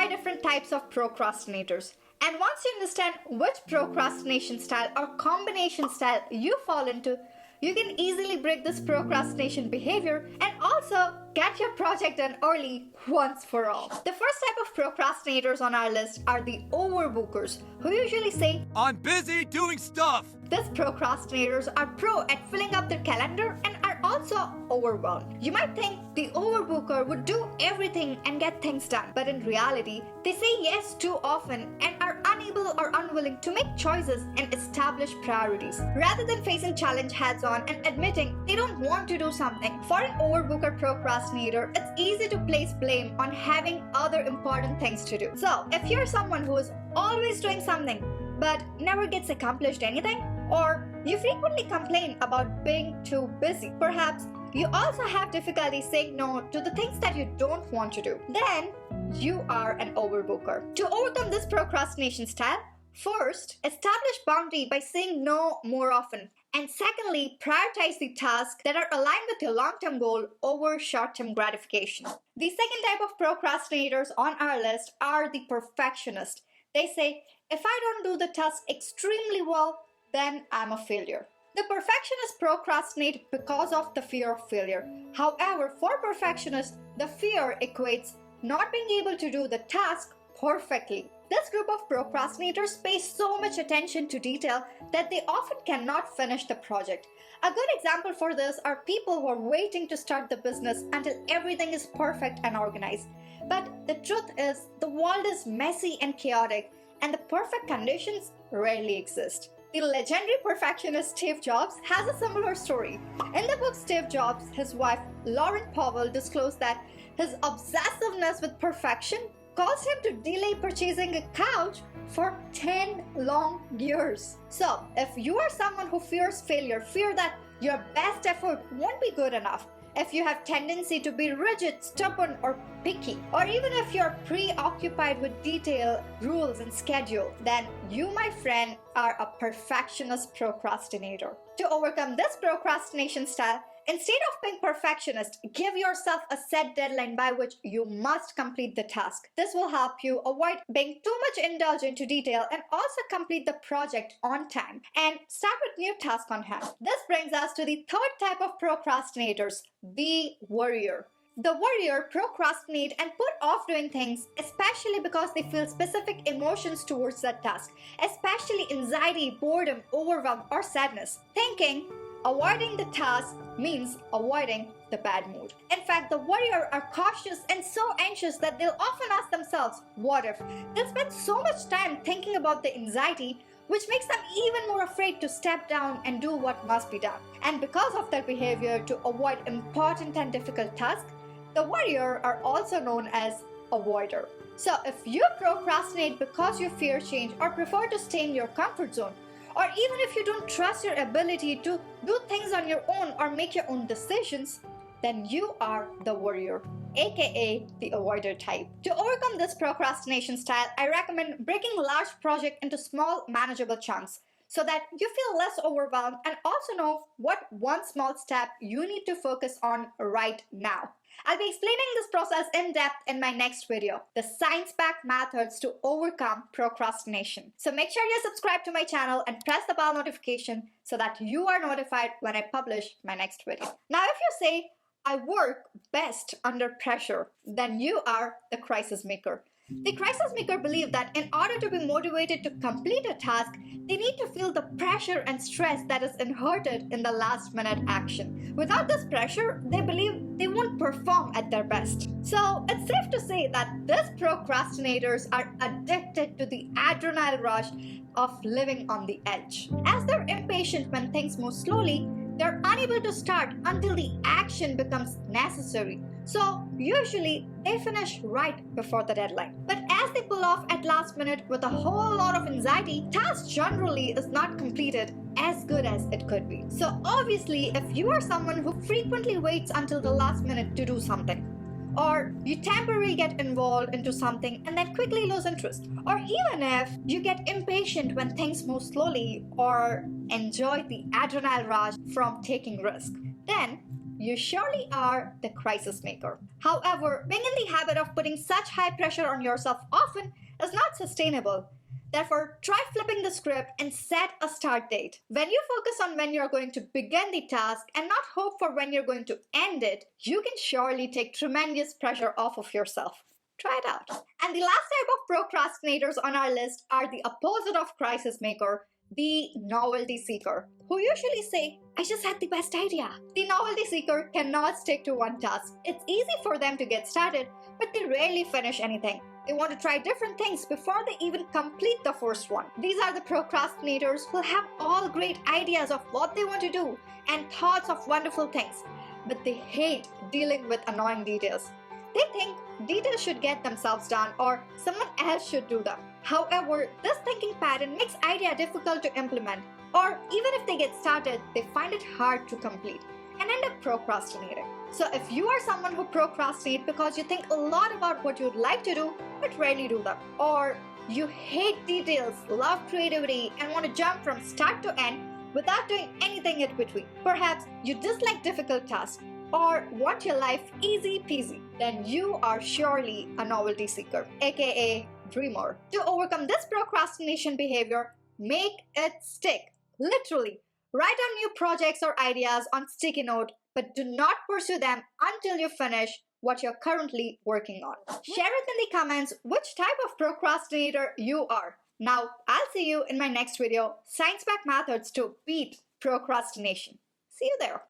5 different types of procrastinators. And once you understand which procrastination style or combination style you fall into, you can easily break this procrastination behavior and also get your project done early once for all. The first type of procrastinators on our list are the overbookers, who usually say, "I'm busy doing stuff." These procrastinators are pro at filling up their calendar and are also overwhelmed. You might think the overbooker would do everything and get things done, but in reality, they say yes too often and are unable or unwilling to make choices and establish priorities. Rather than facing challenge heads-on and admitting they don't want to do something, for an overbooker procrastinator, it's easy to place blame on having other important things to do. So, if you're someone who is always doing something but never gets accomplished anything, or you frequently complain about being too busy, perhaps you also have difficulty saying no to the things that you don't want to do, then you are an overbooker. To overcome this procrastination style, first, establish boundary by saying no more often. And secondly, prioritize the tasks that are aligned with your long-term goal over short-term gratification. The second type of procrastinators on our list are the perfectionists. They say, if I don't do the task extremely well, then I'm a failure. The perfectionists procrastinate because of the fear of failure. However, for perfectionists, the fear equates not being able to do the task perfectly. This group of procrastinators pays so much attention to detail that they often cannot finish the project. A good example for this are people who are waiting to start the business until everything is perfect and organized. But the truth is, the world is messy and chaotic, and the perfect conditions rarely exist. The legendary perfectionist Steve Jobs has a similar story. In the book Steve Jobs, his wife Lauren Powell disclosed that his obsessiveness with perfection caused him to delay purchasing a couch for 10 long years. So, if you are someone who fears failure, fear that your best effort won't be good enough, if you have tendency to be rigid, stubborn, or picky, or even if you're preoccupied with detail, rules, and schedule, then you, my friend, are a perfectionist procrastinator. To overcome this procrastination style, instead of being perfectionist, give yourself a set deadline by which you must complete the task. This will help you avoid being too much indulged into detail and also complete the project on time and start with new tasks on hand. This brings us to the third type of procrastinators, the worrier. The worrier procrastinate and put off doing things, especially because they feel specific emotions towards that task, especially anxiety, boredom, overwhelm, or sadness, thinking avoiding the task means avoiding the bad mood. In fact, the worrier are cautious and so anxious that they'll often ask themselves, what if? They'll spend so much time thinking about the anxiety, which makes them even more afraid to step down and do what must be done. And because of their behavior to avoid important and difficult tasks, the worrier are also known as avoider. So if you procrastinate because you fear change or prefer to stay in your comfort zone, or even if you don't trust your ability to do things on your own or make your own decisions, then you are the worrier, aka the avoider type. To overcome this procrastination style, I recommend breaking large projects into small, manageable chunks so that you feel less overwhelmed and also know what one small step you need to focus on right now. I'll be explaining this process in depth in my next video, the science-backed methods to overcome procrastination. So make sure you subscribe to my channel and press the bell notification so that you are notified when I publish my next video. Now, if you say, I work best under pressure, then you are the crisis maker. The crisis maker believe that in order to be motivated to complete a task, they need to feel the pressure and stress that is inherent in the last minute action. Without this pressure, they believe they won't perform at their best. So it's safe to say that these procrastinators are addicted to the adrenaline rush of living on the edge. As they're impatient when things move slowly, they're unable to start until the action becomes necessary. So usually they finish right before the deadline. But as they pull off at last minute with a whole lot of anxiety, task generally is not completed as good as it could be. So obviously, if you are someone who frequently waits until the last minute to do something, or you temporarily get involved into something and then quickly lose interest, or even if you get impatient when things move slowly or enjoy the adrenaline rush from taking risk, then you surely are the crisis maker. However, being in the habit of putting such high pressure on yourself often is not sustainable. Therefore, try flipping the script and set a start date. When you focus on when you're going to begin the task and not hope for when you're going to end it, you can surely take tremendous pressure off of yourself. Try it out. And the last type of procrastinators on our list are the opposite of crisis maker, the novelty seeker, who usually say, I just had the best idea. The novelty seeker cannot stick to one task. It's easy for them to get started, but they rarely finish anything. They want to try different things before they even complete the first one. These are the procrastinators who have all great ideas of what they want to do and thoughts of wonderful things, but they hate dealing with annoying details. They think details should get themselves done or someone else should do them. However, this thinking pattern makes idea difficult to implement, or even if they get started, they find it hard to complete and end up procrastinating. So if you are someone who procrastinate because you think a lot about what you'd like to do but rarely do them, or you hate details, love creativity, and want to jump from start to end without doing anything in between, perhaps you dislike difficult tasks or want your life easy peasy, then you are surely a novelty seeker, aka dreamer. To overcome this procrastination behavior, make it stick. Literally, write down new projects or ideas on sticky note, but do not pursue them until you finish what you're currently working on. Share it in the comments which type of procrastinator you are. Now, I'll see you in my next video, Science-Backed Methods to Beat Procrastination. See you there.